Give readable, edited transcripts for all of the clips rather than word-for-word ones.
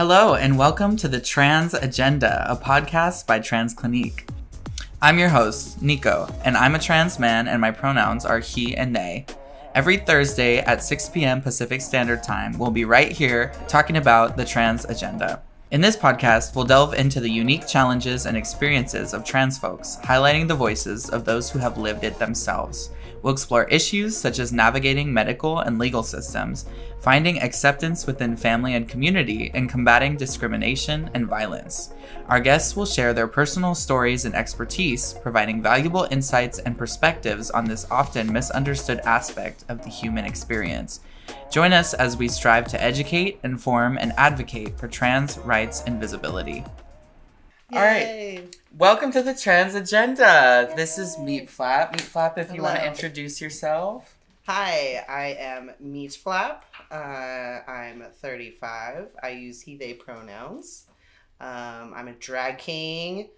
Hello, and welcome to the Trans Agenda, a podcast by TransClinique. I'm your host, Nico, and I'm a trans man, and my pronouns are he and they. Every Thursday at 6 p.m. Pacific Standard Time, we'll be right here talking about the Trans Agenda. In this podcast, we'll delve into the unique challenges and experiences of trans folks, highlighting the voices of those who have lived it themselves. We'll explore issues such as navigating medical and legal systems, finding acceptance within family and community, and combating discrimination and violence. Our guests will share their personal stories and expertise, providing valuable insights and perspectives on this often misunderstood aspect of the human experience. Join us as we strive to educate, inform, and advocate for trans rights and visibility. Yay. All right. Welcome to the Trans Agenda. Yay. This is MeatFlap. MeatFlap, if you want to introduce yourself. Hi, I am MeatFlap. I'm 35. I use he, they pronouns. I'm a drag king.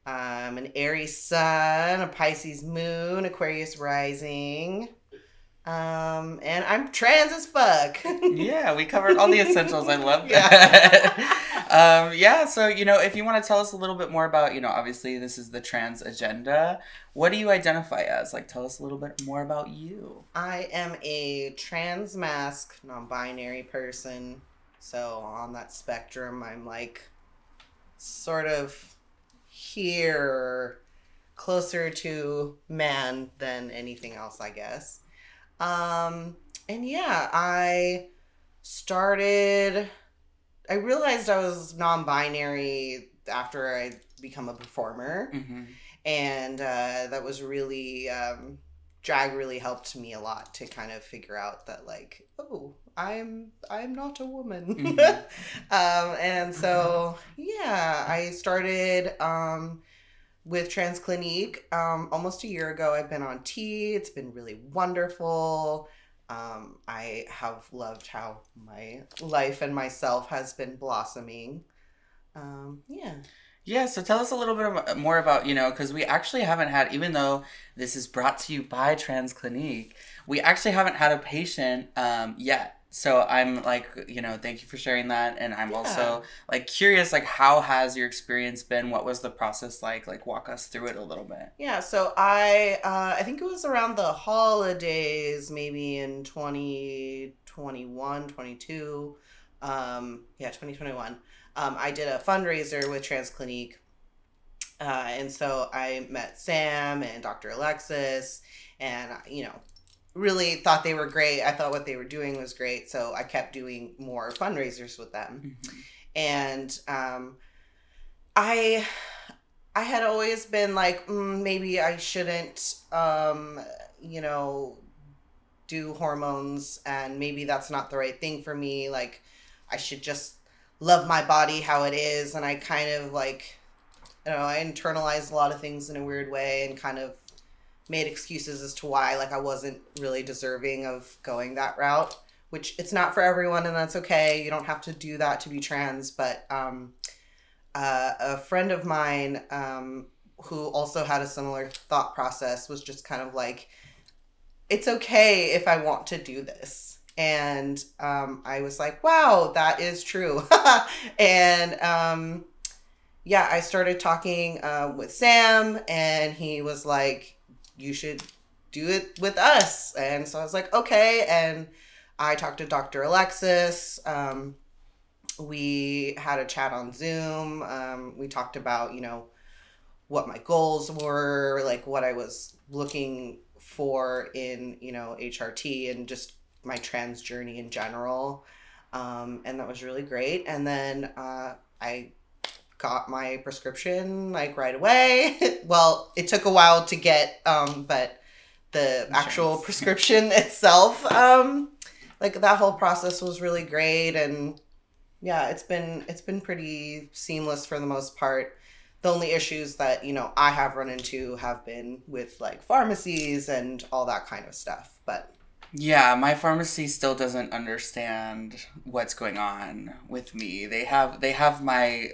I'm an Aries sun, a Pisces moon, Aquarius rising. And I'm trans as fuck. Yeah, we covered all the essentials. I love that. So, if you want to tell us a little bit more about, obviously this is the Trans Agenda. What do you identify as? Tell us a little bit more about you. I am a trans mask, non-binary person. So on that spectrum, I'm sort of here, closer to man than anything else, I guess. I realized I was non-binary after I become a performer. Mm-hmm. And that was really, drag really helped me a lot to kind of figure out that I'm not a woman. Mm-hmm. I started, with TransClinique almost a year ago. I've been on T. It's been really wonderful. I have loved how my life and myself has been blossoming. Yeah, so tell us a little bit more about, because we actually haven't had, even though this is brought to you by TransClinique, we actually haven't had a patient yet. So I'm thank you for sharing that. And I'm also curious, how has your experience been? What was the process like? Walk us through it a little bit. Yeah, so I think it was around the holidays, maybe in 2021, 22. 2021. I did a fundraiser with TransClinique. And so I met Sam and Dr. Alexis and, really thought they were great. I thought what they were doing was great. So I kept doing more fundraisers with them. Mm-hmm. And I had always been maybe I shouldn't, do hormones, and maybe that's not the right thing for me. I should just love my body how it is. And I kind of I internalized a lot of things in a weird way and kind of made excuses as to why I wasn't really deserving of going that route, which it's not for everyone, and that's okay. You don't have to do that to be trans. But a friend of mine who also had a similar thought process was just kind of it's okay if I want to do this. And I was like, wow, that is true. And I started talking with Sam, and he was like, you should do it with us. And so I was like, okay. And I talked to Dr. Alexis. We had a chat on Zoom. We talked about, what my goals were, what I was looking for in, HRT and just my trans journey in general. And that was really great. And then I got my prescription right away. Well, it took a while to get, but the actual prescription itself, that whole process was really great. And yeah, it's been pretty seamless for the most part. The only issues that, I have run into have been with pharmacies and all that kind of stuff. But yeah, my pharmacy still doesn't understand what's going on with me. They have my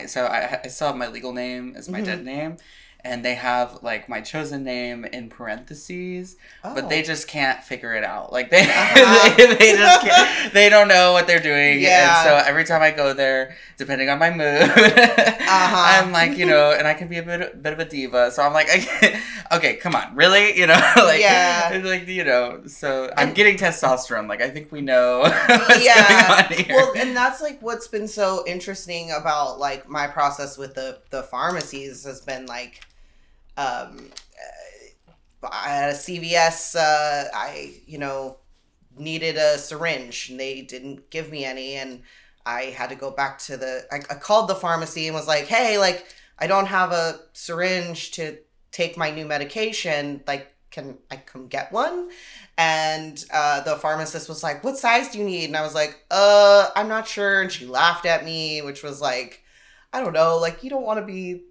so I still have my legal name as my dead name, and they have like my chosen name in parentheses, but Oh. they just can't figure it out. Like they just can't, they don't know what they're doing. Yeah. And so every time I go there, depending on my mood, I'm like, you know, and I can be a bit of a diva. So I'm like, okay, come on, really? You know, like, like, you know, so I'm getting testosterone. Like, I think we know what's going on here. Well, and that's like what's been so interesting about like my process with the pharmacies has been like, at a CVS, I, you know, needed a syringe and they didn't give me any, and I had to go back to I called the pharmacy and was like, hey, like, I don't have a syringe to take my new medication. Like, can I come get one? And the pharmacist was like, what size do you need? And I was like, I'm not sure. And she laughed at me, which was like, I don't know. Like, you don't want to be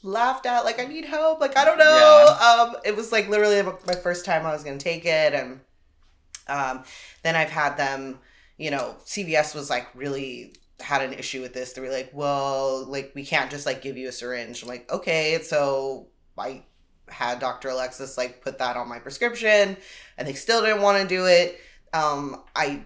laughed at. Like, I need help. Like, I don't know. Yeah. It was like literally my first time I was going to take it. And then I've had them, you know, CVS was like really had an issue with this. They were like, well, like, we can't just like give you a syringe. I'm like, okay. So I had Dr. Alexis like put that on my prescription and they still didn't want to do it. I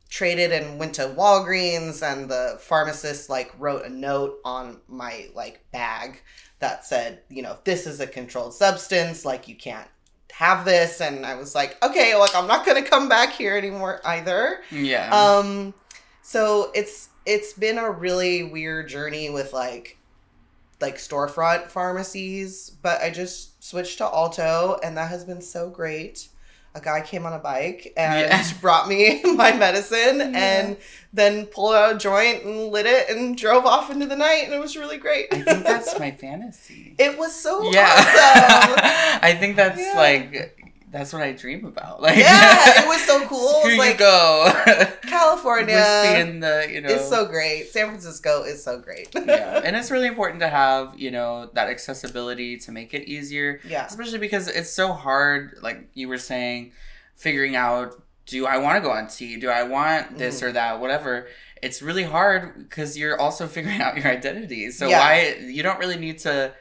traded and went to Walgreens, and the pharmacist like wrote a note on my like bag that said, you know, this is a controlled substance, like you can't have this. And I was like, okay, like I'm not gonna come back here anymore either. Yeah. So it's been a really weird journey with like storefront pharmacies, but I just switched to Alto, and that has been so great. A guy came on a bike and brought me my medicine and then pulled out a joint and lit it and drove off into the night, and it was really great. I think that's my fantasy. It was so awesome. I think that's like, that's what I dream about. Like, it was so cool. Here like, you go. California. Wispy in the, you know. It's so great. San Francisco is so great. Yeah. And it's really important to have, you know, that accessibility to make it easier. Yeah. Especially because it's so hard, like you were saying, figuring out, do I want to go on T? Do I want this or that? Whatever. It's really hard because you're also figuring out your identity. So you don't really need to,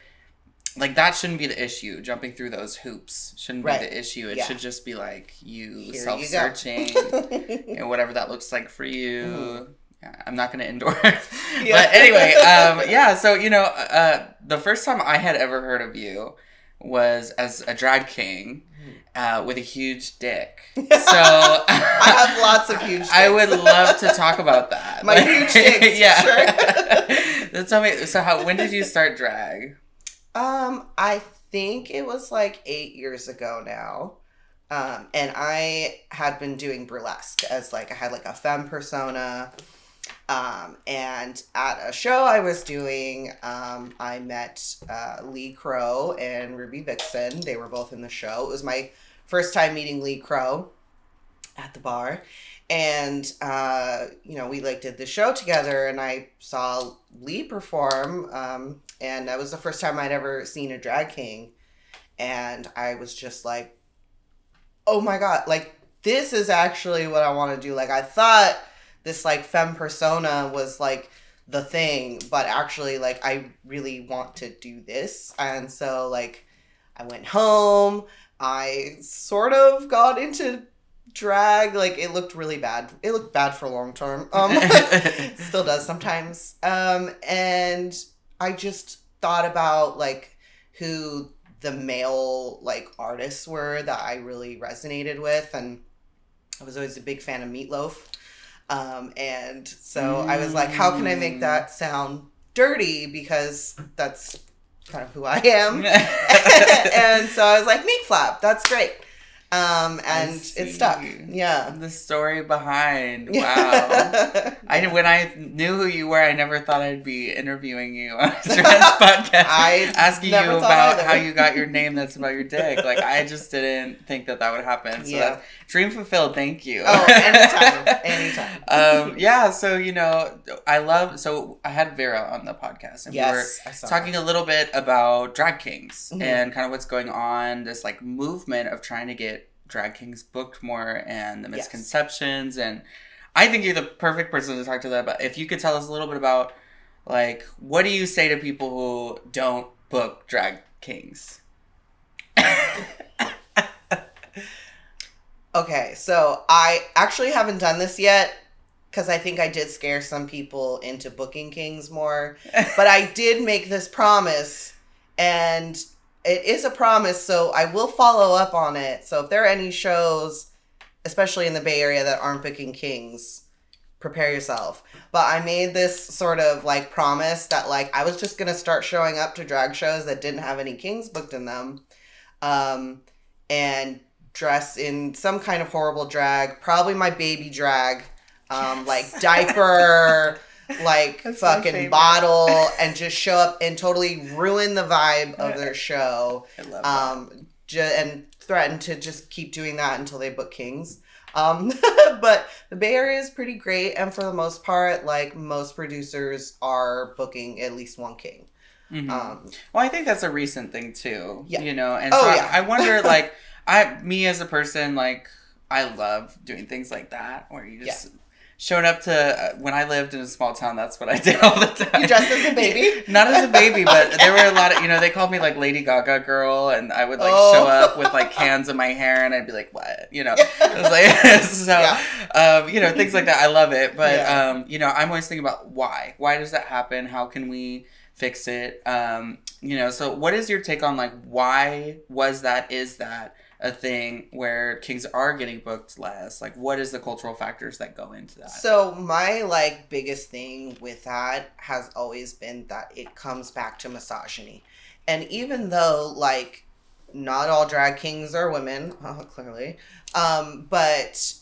like, that shouldn't be the issue. Jumping through those hoops shouldn't be the issue. It should just be like you self-searching and whatever that looks like for you. Yeah, I'm not going to endorse. But anyway, so, you know, the first time I had ever heard of you was as a drag king with a huge dick. So I have lots of huge dicks. I would love to talk about that. My huge dicks, sure. Tell me, so when did you start drag? I think it was like 8 years ago now. And I had been doing burlesque as like, I had like a femme persona. And at a show I was doing, I met Lee Crow and Ruby Vixen. They were both in the show. It was my first time meeting Lee Crow at the bar. And, you know, we like did the show together, and I saw Lee perform. And that was the first time I'd ever seen a drag king. And I was just like, oh my God, like, this is actually what I want to do. Like, I thought this, like, femme persona was, like, the thing, but actually, like, I really want to do this. And so, like, I went home. I sort of got into drag. Like, it looked really bad. It looked bad for a long term. Still does sometimes. And I just thought about, like, who the male, like, artists were that I really resonated with. And I was always a big fan of Meatloaf. And so I was like, how can I make that sound dirty? Because that's kind of who I am. And so I was like, MeatFlap, that's great. And it stuck. Yeah. The story behind. Wow. When I knew who you were, I never thought I'd be interviewing you on a trans podcast. Asking you about how you got your name that's about your dick. Like, I just didn't think that would happen. So that's dream fulfilled. Thank you. Oh, anytime. Yeah, so, you know, so I had Vera on the podcast, and we were talking a little bit about drag kings and kind of what's going on, this, like, movement of trying to get drag kings booked more and the misconceptions. And I think you're the perfect person to talk to that about. If you could tell us a little bit about, like, what do you say to people who don't book drag kings? Okay, so I actually haven't done this yet because I think I did scare some people into booking kings more. But I did make this promise, and it is a promise, so I will follow up on it. So if there are any shows, especially in the Bay Area, that aren't booking kings, prepare yourself. But I made this sort of like promise that like I was just going to start showing up to drag shows that didn't have any kings booked in them. And dress in some kind of horrible drag, probably my baby drag, yes. Like diaper, like that's fucking bottle, and just show up and totally ruin the vibe of their show. I love that. And threaten to just keep doing that until they book kings. But the Bay Area is pretty great, and for the most part, like most producers are booking at least one king. Mm-hmm. Well, I think that's a recent thing too. Yeah. You know, and I wonder like. Me as a person, like, I love doing things like that, where you just showed up to, when I lived in a small town, that's what I did all the time. You dressed as a baby? Not as a baby, but there were a lot of, you know, they called me, like, Lady Gaga girl, and I would, like, show up with, like, cans in my hair, and I'd be like, what? You know? It was like, so, you know, things like that. I love it, but, you know, I'm always thinking about why. Why does that happen? How can we fix it? You know, so what is your take on, like, why is that a thing where kings are getting booked less? Like, what is the cultural factors that go into that? So my like biggest thing with that has always been that it comes back to misogyny. And even though like not all drag kings are women, clearly, but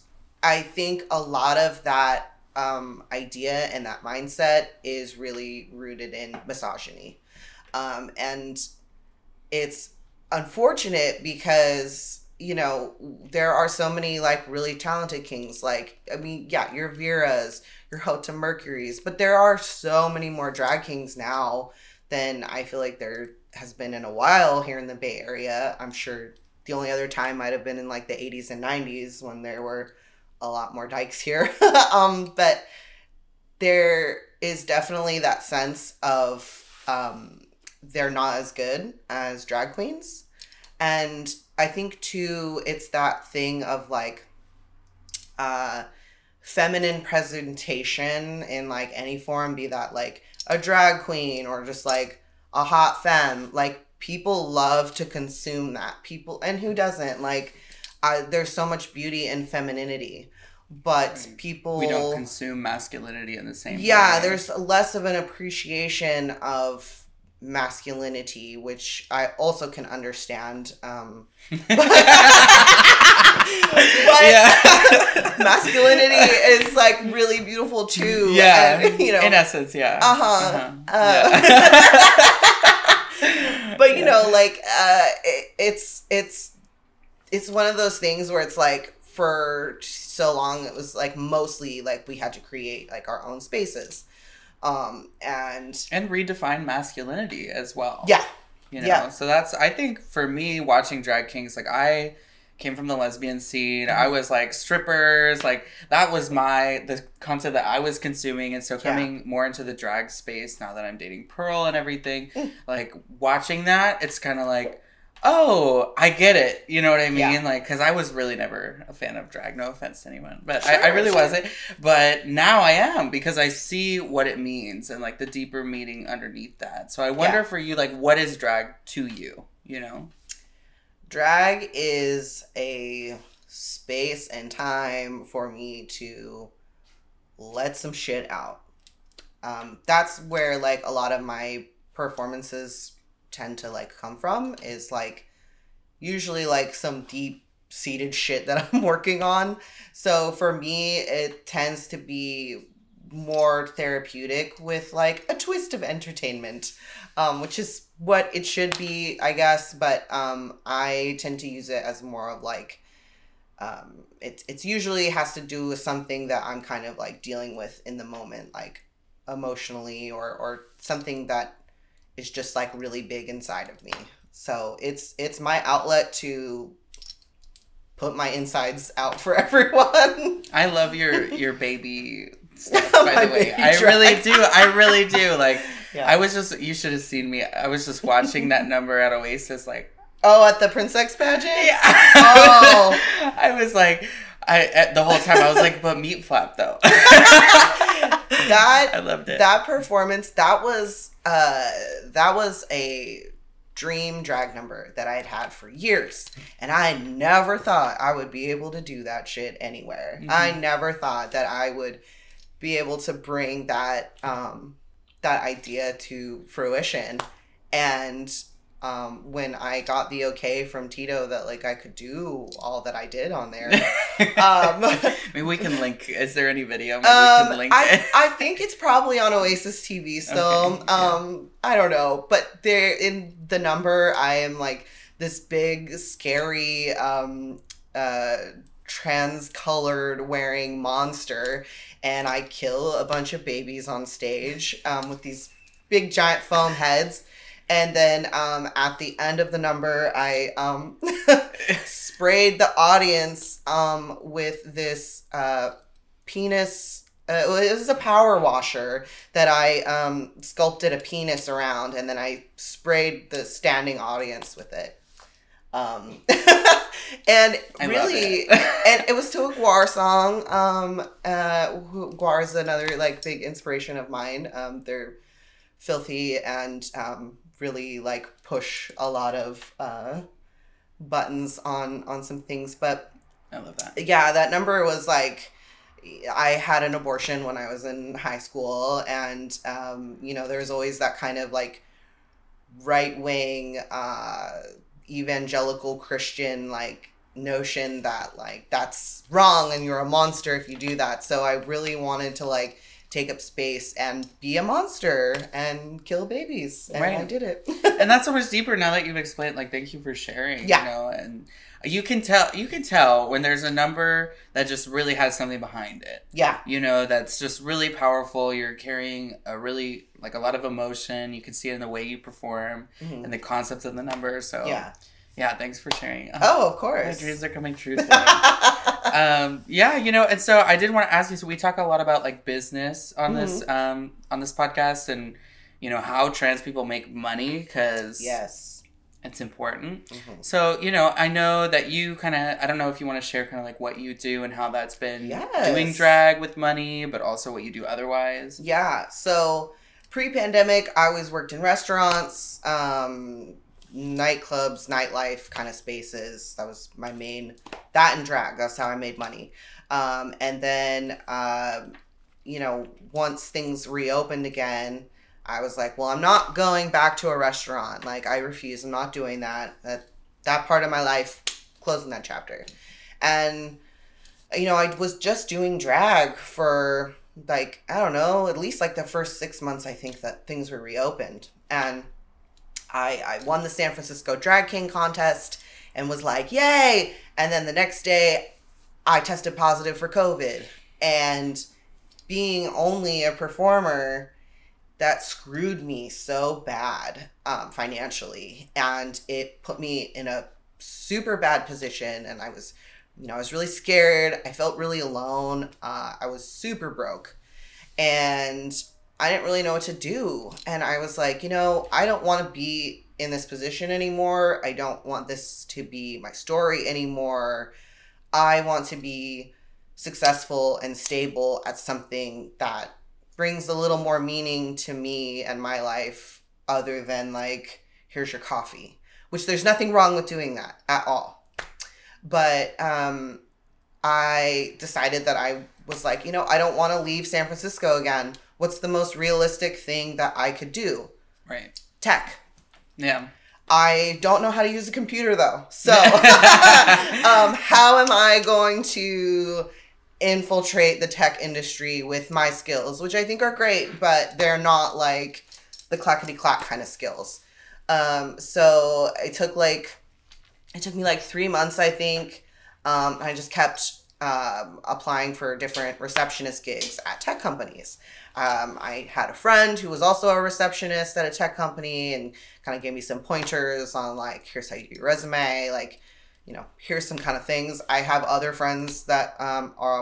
I think a lot of that idea and that mindset is really rooted in misogyny. And it's unfortunate because, you know, there are so many like really talented kings. Like, I mean, yeah, your Veras, your Hota Mercuries, but there are so many more drag kings now than I feel like there has been in a while here in the Bay Area. I'm sure the only other time might have been in like the 80s and 90s when there were a lot more dykes here. But there is definitely that sense of they're not as good as drag queens. And I think too, it's that thing of like feminine presentation in like any form, be that like a drag queen or just like a hot femme. Like people love to consume that. People, and who doesn't? Like there's so much beauty in femininity. But people... We don't consume masculinity in the same way. Yeah, there's less of an appreciation of masculinity, which I also can understand. But masculinity is like really beautiful too. Yeah, and, you know, in essence, yeah. But you know, like it's one of those things where it's like for so long it was like mostly like we had to create like our own spaces. And redefine masculinity as well. Yeah. You know, so that's, I think for me watching drag kings, like I came from the lesbian scene. I was like strippers, like that was the content that I was consuming. And so coming more into the drag space now that I'm dating Pearl and everything, like watching that, it's kind of like, oh, I get it. You know what I mean? Yeah. Like, because I was really never a fan of drag. No offense to anyone. But I really wasn't. But now I am because I see what it means and, like, the deeper meaning underneath that. So I wonder for you, like, what is drag to you, you know? Drag is a space and time for me to let some shit out. That's where, like, a lot of my performances tend to like come from, is like usually like some deep seated shit that I'm working on. So for me it tends to be more therapeutic with like a twist of entertainment, which is what it should be, I guess, but I tend to use it as more of like it's usually has to do with something that I'm kind of like dealing with in the moment, like emotionally or something that is just like really big inside of me. So it's my outlet to put my insides out for everyone. I love your baby stuff, by the way. I really do. Like Yeah. You should have seen me. I was just watching that number at Oasis, like. Oh, at the Princx Pageant? Yeah. Oh. I was like, the whole time I was like, but MeatFlap though. I loved it. That performance, that was a dream drag number that I had had for years. And I never thought I would be able to do that shit anywhere. Mm-hmm. I never thought that I would be able to bring that idea to fruition. And when I got the okay from Tito that like I could do all that I did on there. Maybe we can link. Is there any video? Maybe we can link it. I think it's probably on Oasis TV still. Okay, yeah. I don't know. But there in the number, I am like this big, scary, trans-colored wearing monster. And I kill a bunch of babies on stage with these big, giant foam heads. And then at the end of the number, I sprayed the audience with this penis. It was a power washer that I sculpted a penis around, and then I sprayed the standing audience with it. And it was to a Guar song. Guar is another like big inspiration of mine. They're filthy and really like push a lot of buttons on some things, but I love that. Yeah, that number was like, I had an abortion when I was in high school, and there's always that kind of like right-wing evangelical Christian like notion that like that's wrong and you're a monster if you do that. So I really wanted to like take up space and be a monster and kill babies. And I did it. And that's so much deeper now that you've explained. Like, thank you for sharing. Yeah. And you can tell when there's a number that just really has something behind it. Yeah. That's just really powerful. You're carrying a really, like, a lot of emotion. You can see it in the way you perform and the concepts of the number. So yeah, thanks for sharing. Oh, of course. My dreams are coming true today. And so I did want to ask you, so we talk a lot about like business on this podcast, and how trans people make money, because it's important. So I know that you kind of, I don't know if you want to share kind of like what you do and how that's been doing drag with money, but also what you do otherwise. So pre-pandemic I always worked in restaurants, nightclubs, nightlife kind of spaces. That was my main, that and drag. That's how I made money. And then, once things reopened again, I was like, well, I'm not going back to a restaurant. Like, I refuse. I'm not doing that. That part of my life, closing that chapter. And, I was just doing drag for like, I don't know, at least like the first 6 months, I think that things were reopened. And I won the San Francisco Drag King contest and was like, yay! And then the next day, I tested positive for COVID. And being only a performer, that screwed me so bad financially. And it put me in a super bad position. And I was really scared. I felt really alone. I was super broke. And I didn't really know what to do. And I was like, I don't want to be in this position anymore. I don't want this to be my story anymore. I want to be successful and stable at something that brings a little more meaning to me and my life, other than like, here's your coffee, which there's nothing wrong with doing that at all. But I decided that I was like, I don't want to leave San Francisco again. What's the most realistic thing that I could do? Right. Tech. Yeah. I don't know how to use a computer, though. So how am I going to infiltrate the tech industry with my skills, which I think are great, but they're not like the clackety-clack kind of skills. So it took me like 3 months, I think. I just kept applying for different receptionist gigs at tech companies. I had a friend who was also a receptionist at a tech company and kind of gave me some pointers on like, here's how you do your resume, like, here's some kind of things. I have other friends that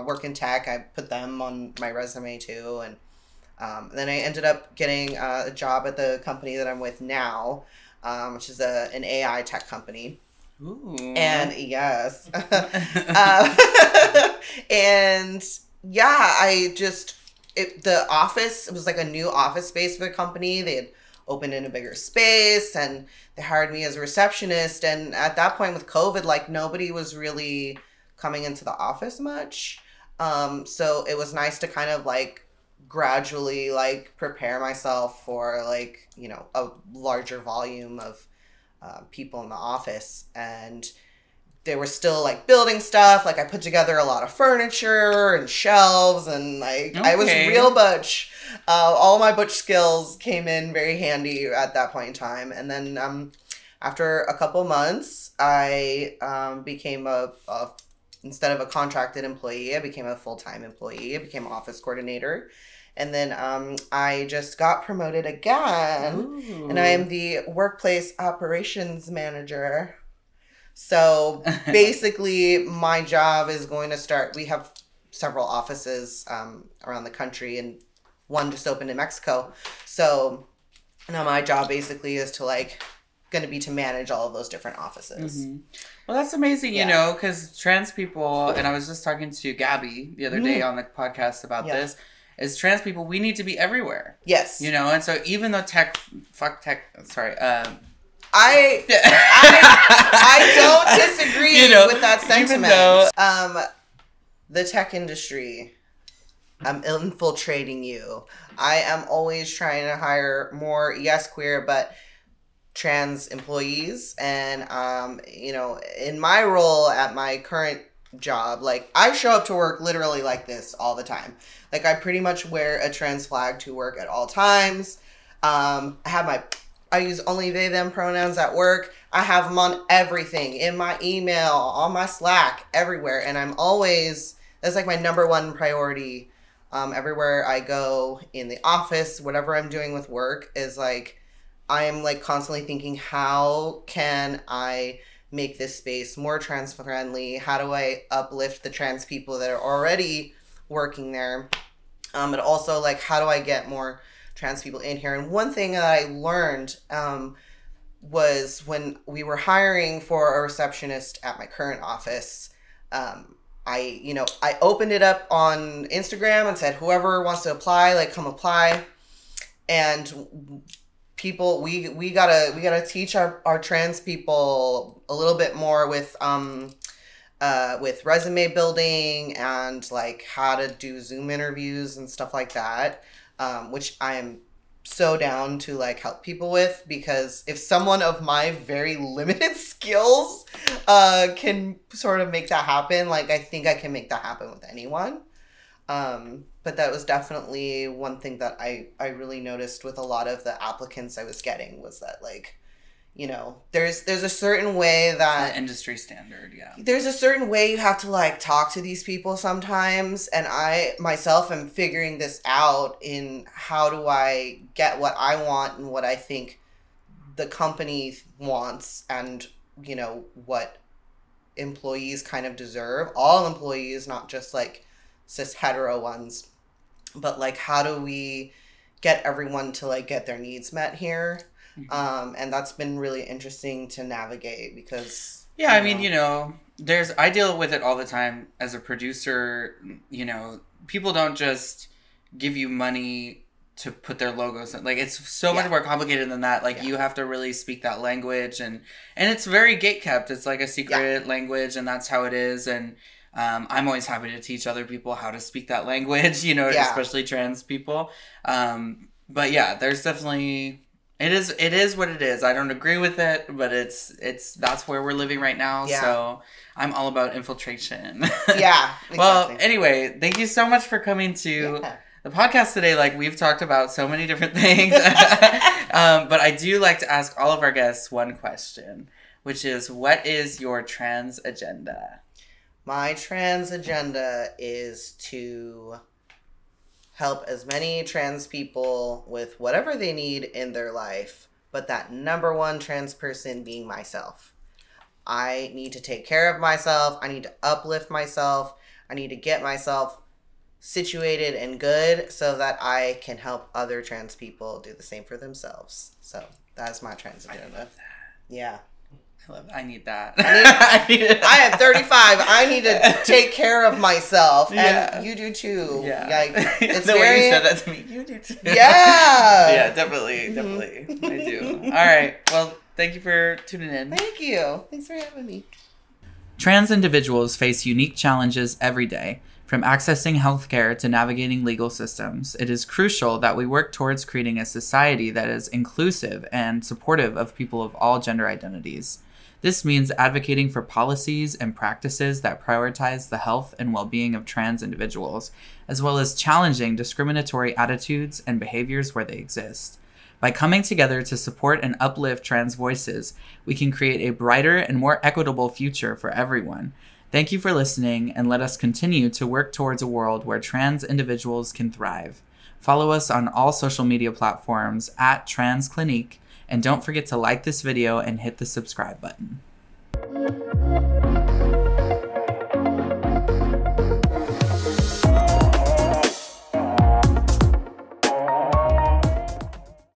work in tech. I put them on my resume too. And Then I ended up getting a job at the company that I'm with now, which is an AI tech company. Ooh. And yes. And yeah, the office, it was like a new office space for the company. They had opened in a bigger space and they hired me as a receptionist. And at that point with COVID, like nobody was really coming into the office much. So it was nice to kind of like gradually like prepare myself for like, you know, a larger volume of people in the office. And they were still like building stuff. Like I put together a lot of furniture and shelves and like I was real butch. All my butch skills came in very handy at that point in time. And then after a couple months, I became instead of a contracted employee, I became a full-time employee. I became an office coordinator. And then I just got promoted again. Ooh. And I am the workplace operations manager. So basically my job is going to start, we have several offices around the country and one just opened in Mexico. So now my job basically is to like, going to be to manage all of those different offices. Mm-hmm. Well, that's amazing, you know, because trans people, and I was just talking to Gabby the other day on the podcast about this, is trans people, we need to be everywhere. Yes. You know, and so even though I don't disagree with that sentiment. Though, the tech industry, I'm infiltrating you. I am always trying to hire more, yes, queer, but trans employees. And, you know, in my role at my current job, like I show up to work literally like this all the time. Like I pretty much wear a trans flag to work at all times. I use only they, them pronouns at work. I have them on everything, in my email, on my Slack, everywhere. And I'm always, that's like my number one priority. Everywhere I go in the office, whatever I'm doing with work is like, I am like constantly thinking, how can I make this space more trans friendly? How do I uplift the trans people that are already working there? And also like, how do I get more trans people in here? And one thing that I learned was when we were hiring for a receptionist at my current office, I opened it up on Instagram and said, whoever wants to apply, like come apply. And people, we gotta teach our trans people a little bit more with resume building and like how to do Zoom interviews and stuff like that. Which I am so down to like help people with, because if someone of my very limited skills can sort of make that happen, like I think I can make that happen with anyone. But that was definitely one thing that I really noticed with a lot of the applicants I was getting, was that like, you know, there's a certain way that industry standard, there's a certain way you have to like talk to these people sometimes, and I myself am figuring this out in how do I get what I want and what I think the company wants, and you know what employees kind of deserve, all employees, not just like cis hetero ones, but like how do we get everyone to like get their needs met here. And that's been really interesting to navigate because... Yeah, I mean, you know, I deal with it all the time as a producer. You know, people don't just give you money to put their logos in. Like, it's so much more complicated than that. Like, you have to really speak that language. And it's very gatekept. It's like a secret language, and that's how it is. And I'm always happy to teach other people how to speak that language, you know, especially trans people. But yeah, there's definitely... It is what it is. I don't agree with it, but that's where we're living right now. Yeah. So I'm all about infiltration. Yeah. Exactly. Well, anyway, thank you so much for coming to the podcast today. Like, we've talked about so many different things. But I do like to ask all of our guests one question, which is, what is your trans agenda? My trans agenda is to help as many trans people with whatever they need in their life, but that number one trans person being myself. I need to take care of myself. I need to uplift myself. I need to get myself situated and good so that I can help other trans people do the same for themselves. So that's my trans agenda. Yeah. I love it. I need that. I am 35. I need to take care of myself. Yeah. And you do too. Yeah. Like, it's the very... way you said that to me, you do too. Yeah. Yeah, definitely. I do. All right. Well, thank you for tuning in. Thank you. Thanks for having me. Trans individuals face unique challenges every day. From accessing healthcare to navigating legal systems, it is crucial that we work towards creating a society that is inclusive and supportive of people of all gender identities. This means advocating for policies and practices that prioritize the health and well-being of trans individuals, as well as challenging discriminatory attitudes and behaviors where they exist. By coming together to support and uplift trans voices, we can create a brighter and more equitable future for everyone. Thank you for listening, and let us continue to work towards a world where trans individuals can thrive. Follow us on all social media platforms at TransClinique, and don't forget to like this video and hit the subscribe button.